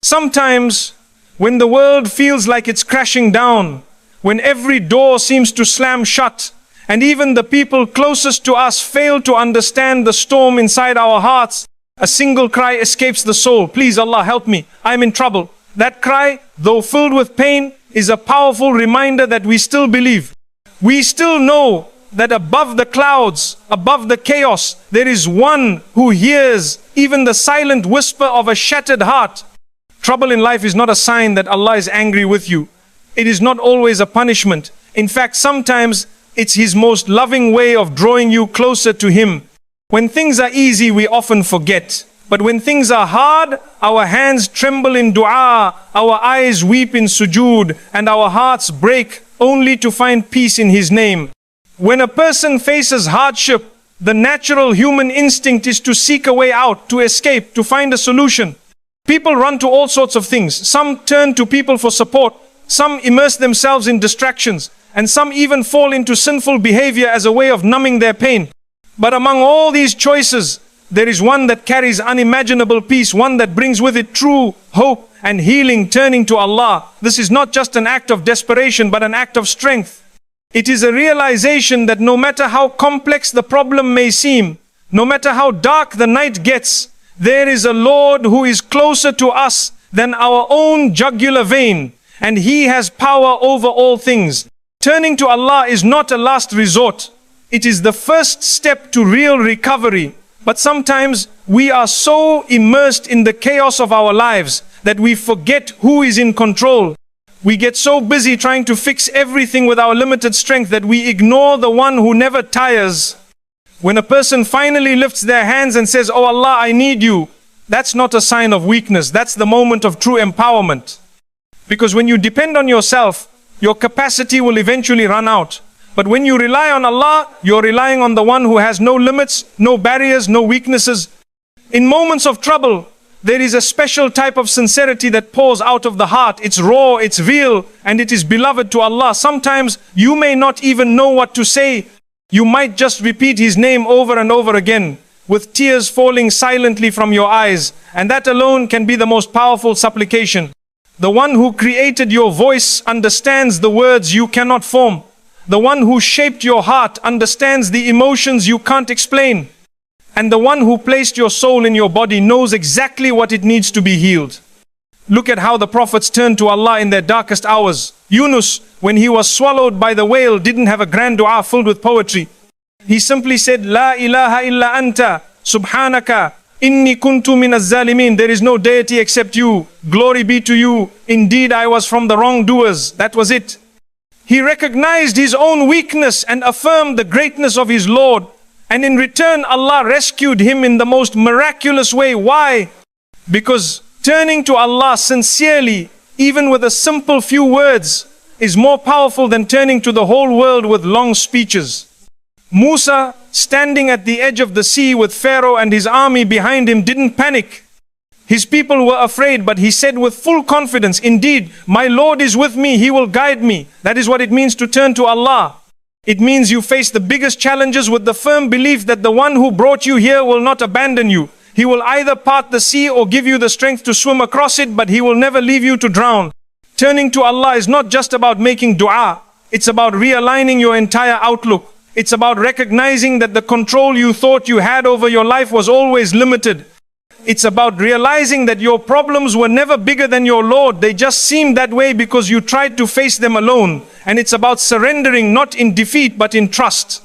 Sometimes, when the world feels like it's crashing down, when every door seems to slam shut, and even the people closest to us fail to understand the storm inside our hearts, a single cry escapes the soul. Please Allah, help me, I'm in trouble. That cry, though filled with pain, is a powerful reminder that we still believe. We still know that above the clouds, above the chaos, there is one who hears even the silent whisper of a shattered heart. Trouble in life is not a sign that Allah is angry with you. It is not always a punishment. In fact, sometimes it's His most loving way of drawing you closer to Him. When things are easy, we often forget. But when things are hard, our hands tremble in dua, our eyes weep in sujood, and our hearts break only to find peace in His name. When a person faces hardship, the natural human instinct is to seek a way out, to escape, to find a solution. People run to all sorts of things. Some turn to people for support. Some immerse themselves in distractions. And some even fall into sinful behavior as a way of numbing their pain. But among all these choices, there is one that carries unimaginable peace, one that brings with it true hope and healing, turning to Allah. This is not just an act of desperation, but an act of strength. It is a realization that no matter how complex the problem may seem, no matter how dark the night gets, there is a Lord who is closer to us than our own jugular vein, and He has power over all things. Turning to Allah is not a last resort. It is the first step to real recovery. But sometimes we are so immersed in the chaos of our lives that we forget who is in control. We get so busy trying to fix everything with our limited strength that we ignore the one who never tires. When a person finally lifts their hands and says, "Oh Allah, I need you," that's not a sign of weakness. That's the moment of true empowerment. Because when you depend on yourself, your capacity will eventually run out. But when you rely on Allah, you're relying on the one who has no limits, no barriers, no weaknesses. In moments of trouble, there is a special type of sincerity that pours out of the heart. It's raw, it's real, and it is beloved to Allah. Sometimes you may not even know what to say. You might just repeat His name over and over again, with tears falling silently from your eyes. And that alone can be the most powerful supplication. The one who created your voice understands the words you cannot form. The one who shaped your heart understands the emotions you can't explain. And the one who placed your soul in your body knows exactly what it needs to be healed. Look at how the prophets turned to Allah in their darkest hours. Yunus, when he was swallowed by the whale, didn't have a grand dua filled with poetry. He simply said, "La ilaha illa anta, subhanaka, inni kuntu min az-zalimin." There is no deity except you. Glory be to you. Indeed, I was from the wrongdoers. That was it. He recognized his own weakness and affirmed the greatness of his Lord. And in return, Allah rescued him in the most miraculous way. Why? Because turning to Allah sincerely, even with a simple few words, is more powerful than turning to the whole world with long speeches. Musa, standing at the edge of the sea with Pharaoh and his army behind him, didn't panic. His people were afraid, but he said with full confidence, "Indeed, my Lord is with me, He will guide me." That is what it means to turn to Allah. It means you face the biggest challenges with the firm belief that the one who brought you here will not abandon you. He will either part the sea or give you the strength to swim across it, but He will never leave you to drown. Turning to Allah is not just about making dua. It's about realigning your entire outlook. It's about recognizing that the control you thought you had over your life was always limited. It's about realizing that your problems were never bigger than your Lord. They just seemed that way because you tried to face them alone. And it's about surrendering, not in defeat, but in trust.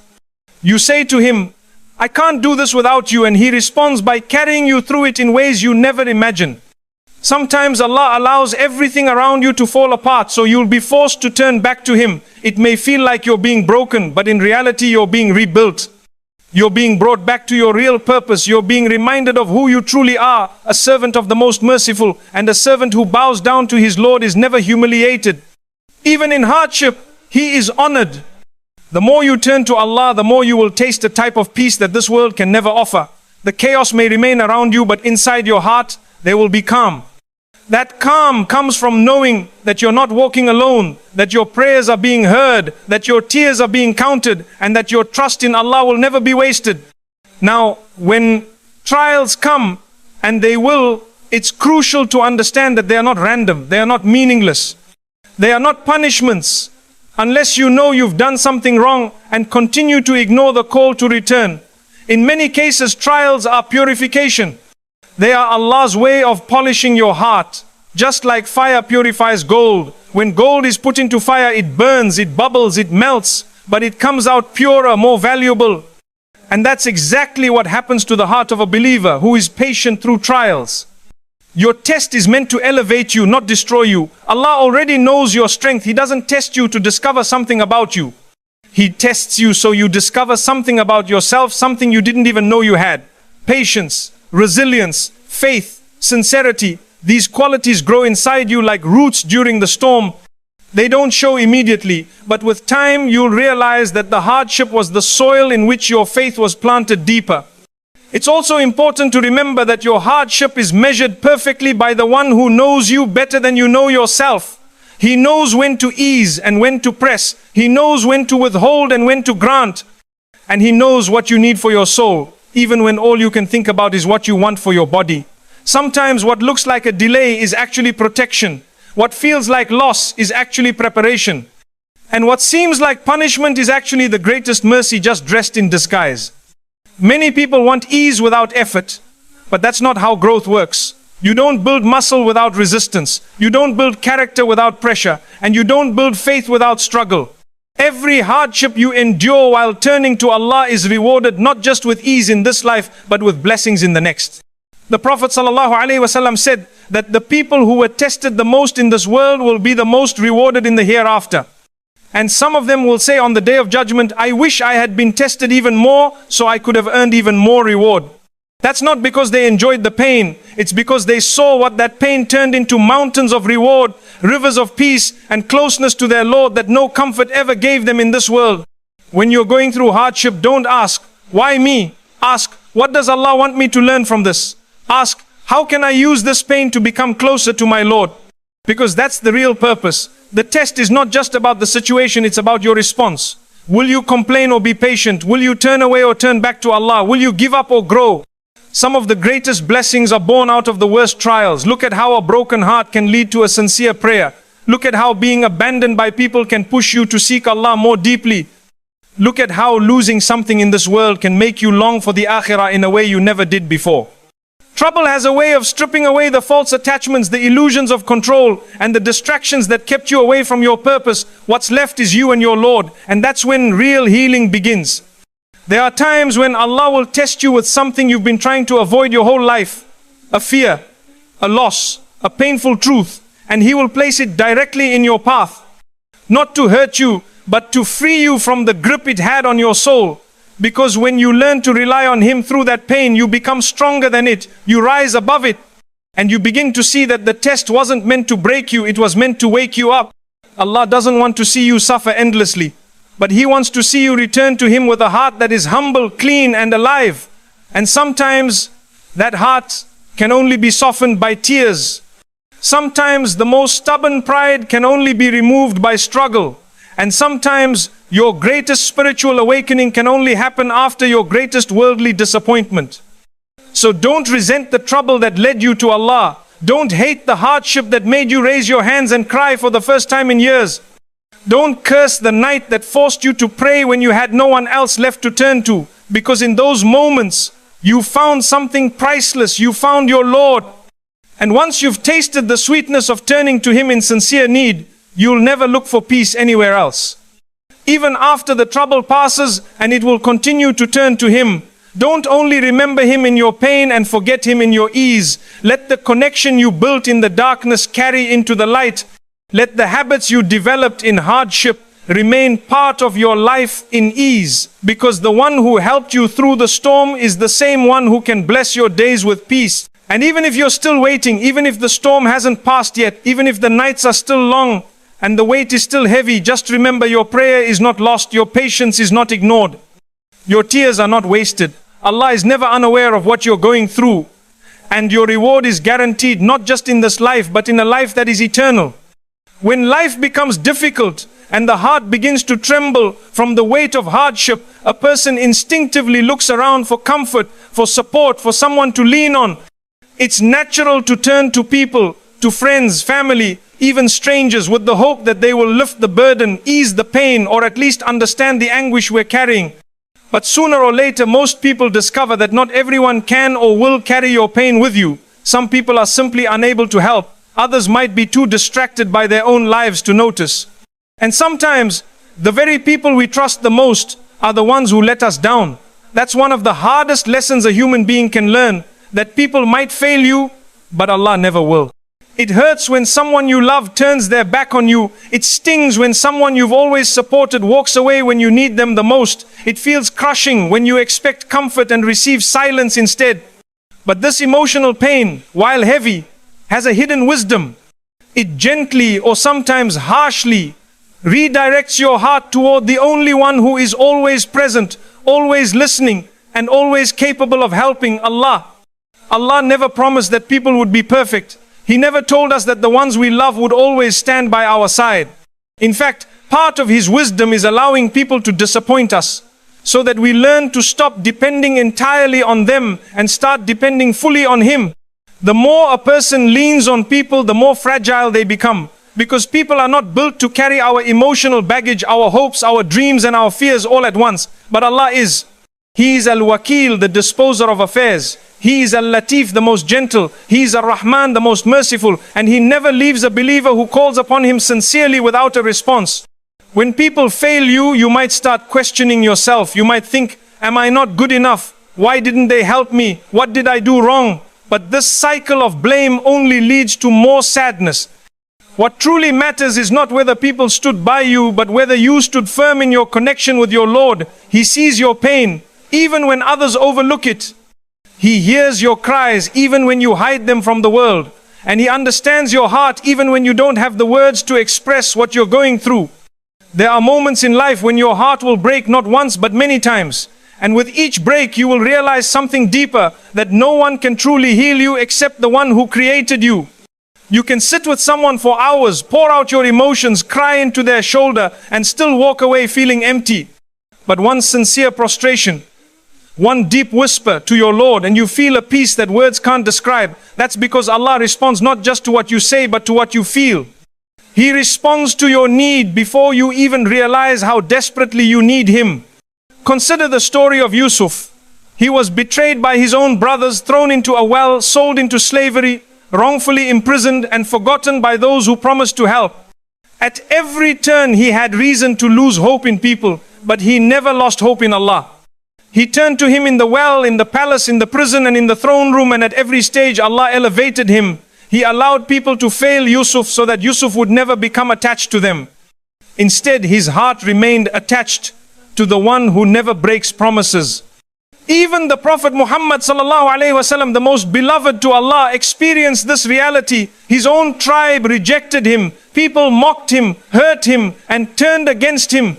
You say to Him, "I can't do this without you," and He responds by carrying you through it in ways you never imagined. Sometimes Allah allows everything around you to fall apart, so you'll be forced to turn back to Him. It may feel like you're being broken, but in reality you're being rebuilt. You're being brought back to your real purpose. You're being reminded of who you truly are, a servant of the Most Merciful, and a servant who bows down to his Lord is never humiliated. Even in hardship, he is honored. The more you turn to Allah, the more you will taste a type of peace that this world can never offer. The chaos may remain around you, but inside your heart, there will be calm. That calm comes from knowing that you're not walking alone, that your prayers are being heard, that your tears are being counted, and that your trust in Allah will never be wasted. Now, when trials come, and they will, it's crucial to understand that they are not random, they are not meaningless, they are not punishments. Unless you know you've done something wrong and continue to ignore the call to return. In many cases, trials are purification. They are Allah's way of polishing your heart. Just like fire purifies gold. When gold is put into fire, it burns, it bubbles, it melts, but it comes out purer, more valuable. And that's exactly what happens to the heart of a believer who is patient through trials. Your test is meant to elevate you, not destroy you. Allah already knows your strength. He doesn't test you to discover something about you. He tests you so you discover something about yourself, something you didn't even know you had. Patience, resilience, faith, sincerity. These qualities grow inside you like roots during the storm. They don't show immediately, but with time you'll realize that the hardship was the soil in which your faith was planted deeper. It's also important to remember that your hardship is measured perfectly by the one who knows you better than you know yourself. He knows when to ease and when to press. He knows when to withhold and when to grant. And He knows what you need for your soul, even when all you can think about is what you want for your body. Sometimes what looks like a delay is actually protection. What feels like loss is actually preparation. And what seems like punishment is actually the greatest mercy just dressed in disguise. Many people want ease without effort, but that's not how growth works. You don't build muscle without resistance. You don't build character without pressure. And you don't build faith without struggle. Every hardship you endure while turning to Allah is rewarded not just with ease in this life, but with blessings in the next. The Prophet ﷺ said that the people who were tested the most in this world will be the most rewarded in the hereafter. And some of them will say on the Day of Judgment, I wish I had been tested even more so I could have earned even more reward. That's not because they enjoyed the pain. It's because they saw what that pain turned into mountains of reward, rivers of peace and closeness to their Lord that no comfort ever gave them in this world. When you're going through hardship, don't ask, why me? Ask, what does Allah want me to learn from this? Ask, how can I use this pain to become closer to my Lord? Because that's the real purpose. The test is not just about the situation, it's about your response. Will you complain or be patient? Will you turn away or turn back to Allah? Will you give up or grow? Some of the greatest blessings are born out of the worst trials. Look at how a broken heart can lead to a sincere prayer. Look at how being abandoned by people can push you to seek Allah more deeply. Look at how losing something in this world can make you long for the akhirah in a way you never did before. Trouble has a way of stripping away the false attachments, the illusions of control, and the distractions that kept you away from your purpose. What's left is you and your Lord, and that's when real healing begins. There are times when Allah will test you with something you've been trying to avoid your whole life. A fear, a loss, a painful truth, and He will place it directly in your path. Not to hurt you, but to free you from the grip it had on your soul. Because when you learn to rely on Him through that pain, you become stronger than it. You rise above it. And you begin to see that the test wasn't meant to break you, it was meant to wake you up. Allah doesn't want to see you suffer endlessly, but He wants to see you return to Him with a heart that is humble, clean and alive. And sometimes that heart can only be softened by tears. Sometimes the most stubborn pride can only be removed by struggle. And sometimes your greatest spiritual awakening can only happen after your greatest worldly disappointment. So don't resent the trouble that led you to Allah. Don't hate the hardship that made you raise your hands and cry for the first time in years. Don't curse the night that forced you to pray when you had no one else left to turn to. Because in those moments, you found something priceless. You found your Lord. And once you've tasted the sweetness of turning to Him in sincere need, you'll never look for peace anywhere else. Even after the trouble passes and it will continue to turn to Him, don't only remember Him in your pain and forget Him in your ease. Let the connection you built in the darkness carry into the light. Let the habits you developed in hardship remain part of your life in ease. Because the one who helped you through the storm is the same one who can bless your days with peace. And even if you're still waiting, even if the storm hasn't passed yet, even if the nights are still long, and the weight is still heavy, just remember your prayer is not lost, your patience is not ignored. Your tears are not wasted. Allah is never unaware of what you're going through. And your reward is guaranteed not just in this life, but in a life that is eternal. When life becomes difficult and the heart begins to tremble from the weight of hardship, a person instinctively looks around for comfort, for support, for someone to lean on. It's natural to turn to people, to friends, family, even strangers, with the hope that they will lift the burden, ease the pain, or at least understand the anguish we're carrying. But sooner or later, most people discover that not everyone can or will carry your pain with you. Some people are simply unable to help. Others might be too distracted by their own lives to notice. And sometimes, the very people we trust the most are the ones who let us down. That's one of the hardest lessons a human being can learn, that people might fail you, but Allah never will. It hurts when someone you love turns their back on you. It stings when someone you've always supported walks away when you need them the most. It feels crushing when you expect comfort and receive silence instead. But this emotional pain, while heavy, has a hidden wisdom. It gently, or sometimes harshly, redirects your heart toward the only one who is always present, always listening, and always capable of helping: Allah. Allah never promised that people would be perfect. He never told us that the ones we love would always stand by our side. In fact, part of His wisdom is allowing people to disappoint us, so that we learn to stop depending entirely on them and start depending fully on Him. The more a person leans on people, the more fragile they become, because people are not built to carry our emotional baggage, our hopes, our dreams, and our fears all at once. But Allah is. He is Al-Wakil, the disposer of affairs. He is Al-Latif, the most gentle. He is Ar-Rahman, the most merciful. And He never leaves a believer who calls upon Him sincerely without a response. When people fail you, you might start questioning yourself. You might think, am I not good enough? Why didn't they help me? What did I do wrong? But this cycle of blame only leads to more sadness. What truly matters is not whether people stood by you, but whether you stood firm in your connection with your Lord. He sees your pain, even when others overlook it. He hears your cries, even when you hide them from the world. And He understands your heart, even when you don't have the words to express what you're going through. There are moments in life when your heart will break not once, but many times. And with each break, you will realize something deeper, that no one can truly heal you except the one who created you. You can sit with someone for hours, pour out your emotions, cry into their shoulder, and still walk away feeling empty. But one sincere prostration, one deep whisper to your Lord, and you feel a peace that words can't describe. That's because Allah responds not just to what you say, but to what you feel. He responds to your need before you even realize how desperately you need Him. Consider the story of Yusuf. He was betrayed by his own brothers, thrown into a well, sold into slavery, wrongfully imprisoned, and forgotten by those who promised to help. At every turn he had reason to lose hope in people, but he never lost hope in Allah. He turned to Him in the well, in the palace, in the prison, and in the throne room, and at every stage Allah elevated him. He allowed people to fail Yusuf so that Yusuf would never become attached to them. Instead, his heart remained attached to the one who never breaks promises. Even the Prophet Muhammad sallallahu alaihi wasallam, the most beloved to Allah, experienced this reality. His own tribe rejected him. People mocked him, hurt him, and turned against him.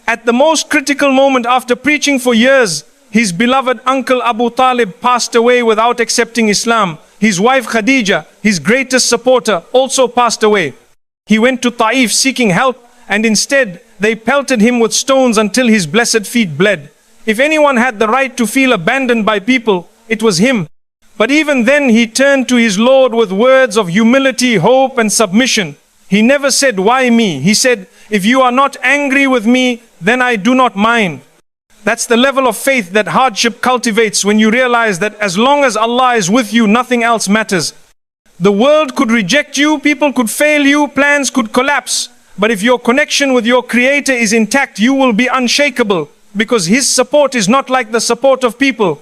At the most critical moment, after preaching for years, his beloved uncle Abu Talib passed away without accepting Islam. His wife Khadija, his greatest supporter, also passed away. He went to Taif seeking help, and instead they pelted him with stones until his blessed feet bled. If anyone had the right to feel abandoned by people, it was him. But even then he turned to his Lord with words of humility, hope, and submission. He never said, "Why me?" He said, "If you are not angry with me, then I do not mind." That's the level of faith that hardship cultivates, when you realize that as long as Allah is with you, nothing else matters. The world could reject you, people could fail you, plans could collapse. But if your connection with your Creator is intact, you will be unshakable, because His support is not like the support of people.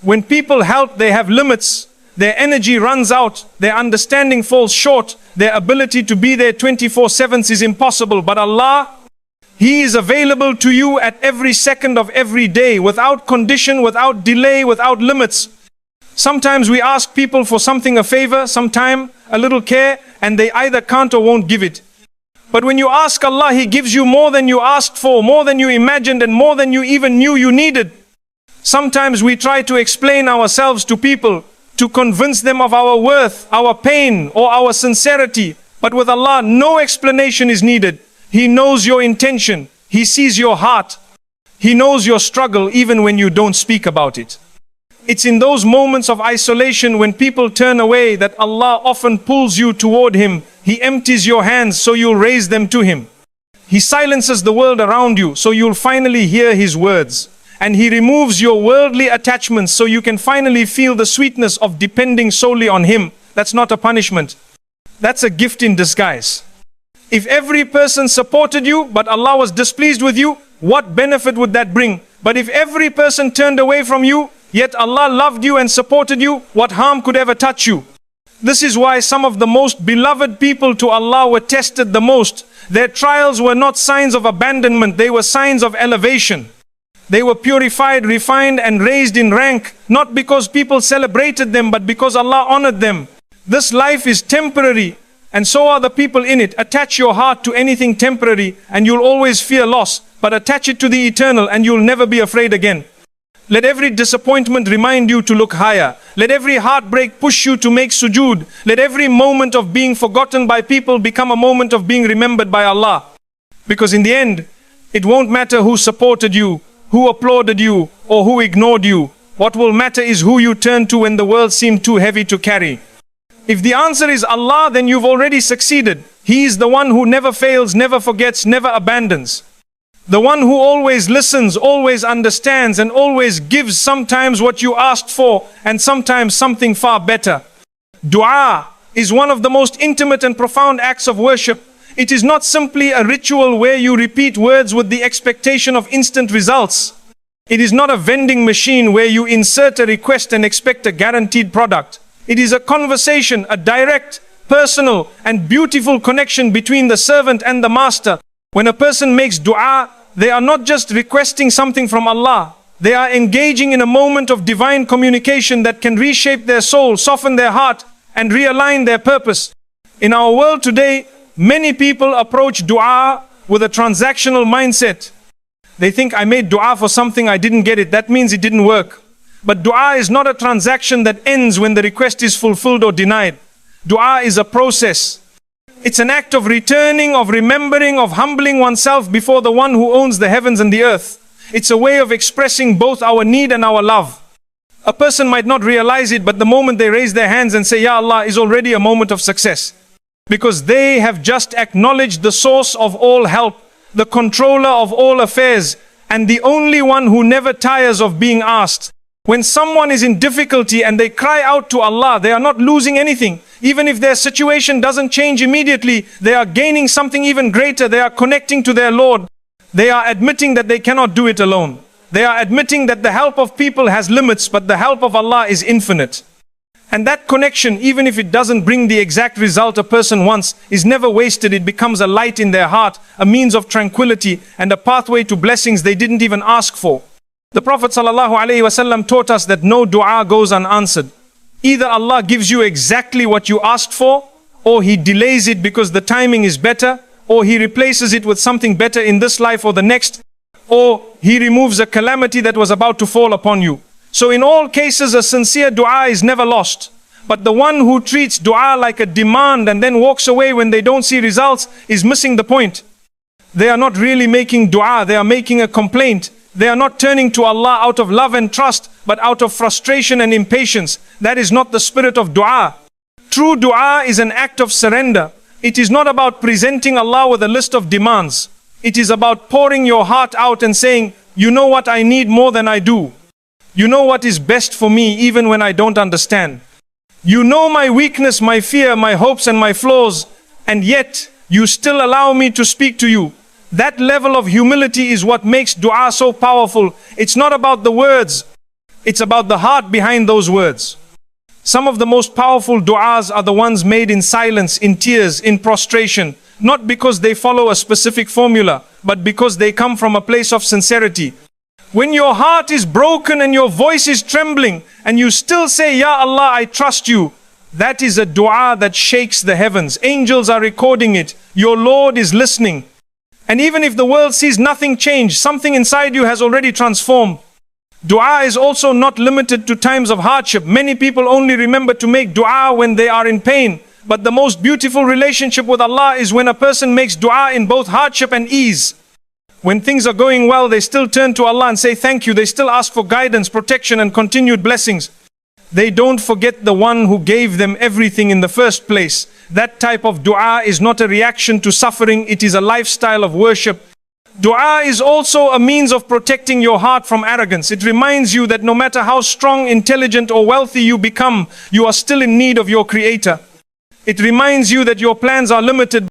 When people help, they have limits. Their energy runs out, their understanding falls short, their ability to be there 24/7 is impossible. But Allah, He is available to you at every second of every day, without condition, without delay, without limits. Sometimes we ask people for something, a favor, some time, a little care, and they either can't or won't give it. But when you ask Allah, He gives you more than you asked for, more than you imagined, and more than you even knew you needed. Sometimes we try to explain ourselves to people, to convince them of our worth, our pain, or our sincerity. But with Allah, no explanation is needed. He knows your intention. He sees your heart. He knows your struggle even when you don't speak about it. It's in those moments of isolation when people turn away that Allah often pulls you toward Him. He empties your hands so you'll raise them to Him. He silences the world around you so you'll finally hear His words. And He removes your worldly attachments so you can finally feel the sweetness of depending solely on Him. That's not a punishment. That's a gift in disguise. If every person supported you but Allah was displeased with you, what benefit would that bring? But if every person turned away from you, yet Allah loved you and supported you, what harm could ever touch you? This is why some of the most beloved people to Allah were tested the most. Their trials were not signs of abandonment, they were signs of elevation. They were purified, refined and raised in rank, not because people celebrated them, but because Allah honored them. This life is temporary, and so are the people in it. Attach your heart to anything temporary and you'll always fear loss, but attach it to the eternal and you'll never be afraid again. Let every disappointment remind you to look higher. Let every heartbreak push you to make sujood. Let every moment of being forgotten by people become a moment of being remembered by Allah. Because in the end, it won't matter who supported you, who applauded you, or who ignored you. What will matter is who you turn to when the world seemed too heavy to carry. If the answer is Allah, then you've already succeeded. He is the one who never fails, never forgets, never abandons. The one who always listens, always understands, and always gives, sometimes what you asked for, and sometimes something far better. Dua is one of the most intimate and profound acts of worship. It is not simply a ritual where you repeat words with the expectation of instant results. It is not a vending machine where you insert a request and expect a guaranteed product. It is a conversation, a direct, personal, and beautiful connection between the servant and the master. When a person makes dua, they are not just requesting something from Allah. They are engaging in a moment of divine communication that can reshape their soul, soften their heart, and realign their purpose. In our world today, many people approach dua with a transactional mindset. They think, I made dua for something, I didn't get it. That means it didn't work. But dua is not a transaction that ends when the request is fulfilled or denied. Dua is a process. It's an act of returning, of remembering, of humbling oneself before the one who owns the heavens and the earth. It's a way of expressing both our need and our love. A person might not realize it, but the moment they raise their hands and say, Ya Allah, is already a moment of success. Because they have just acknowledged the source of all help, the controller of all affairs, and the only one who never tires of being asked. When someone is in difficulty and they cry out to Allah, they are not losing anything. Even if their situation doesn't change immediately, they are gaining something even greater. They are connecting to their Lord. They are admitting that they cannot do it alone. They are admitting that the help of people has limits, but the help of Allah is infinite. And that connection, even if it doesn't bring the exact result a person wants, is never wasted. It becomes a light in their heart, a means of tranquility, and a pathway to blessings they didn't even ask for. The Prophet ﷺ taught us that no dua goes unanswered. Either Allah gives you exactly what you asked for, or He delays it because the timing is better, or He replaces it with something better in this life or the next, or He removes a calamity that was about to fall upon you. So in all cases, a sincere dua is never lost. But the one who treats dua like a demand and then walks away when they don't see results is missing the point. They are not really making dua, they are making a complaint. They are not turning to Allah out of love and trust, but out of frustration and impatience. That is not the spirit of dua. True dua is an act of surrender. It is not about presenting Allah with a list of demands. It is about pouring your heart out and saying, you know what I need more than I do. You know what is best for me even when I don't understand. You know my weakness, my fear, my hopes and my flaws, and yet you still allow me to speak to you. That level of humility is what makes dua so powerful. It's not about the words, it's about the heart behind those words. Some of the most powerful duas are the ones made in silence, in tears, in prostration, not because they follow a specific formula, but because they come from a place of sincerity. When your heart is broken and your voice is trembling, and you still say, Ya Allah, I trust you, that is a dua that shakes the heavens. Angels are recording it. Your Lord is listening. And even if the world sees nothing change, something inside you has already transformed. Dua is also not limited to times of hardship. Many people only remember to make dua when they are in pain. But the most beautiful relationship with Allah is when a person makes dua in both hardship and ease. When things are going well, they still turn to Allah and say thank you. They still ask for guidance, protection, and continued blessings. They don't forget the one who gave them everything in the first place. That type of dua is not a reaction to suffering, it is a lifestyle of worship. Dua is also a means of protecting your heart from arrogance. It reminds you that no matter how strong, intelligent, or wealthy you become, you are still in need of your Creator. It reminds you that your plans are limited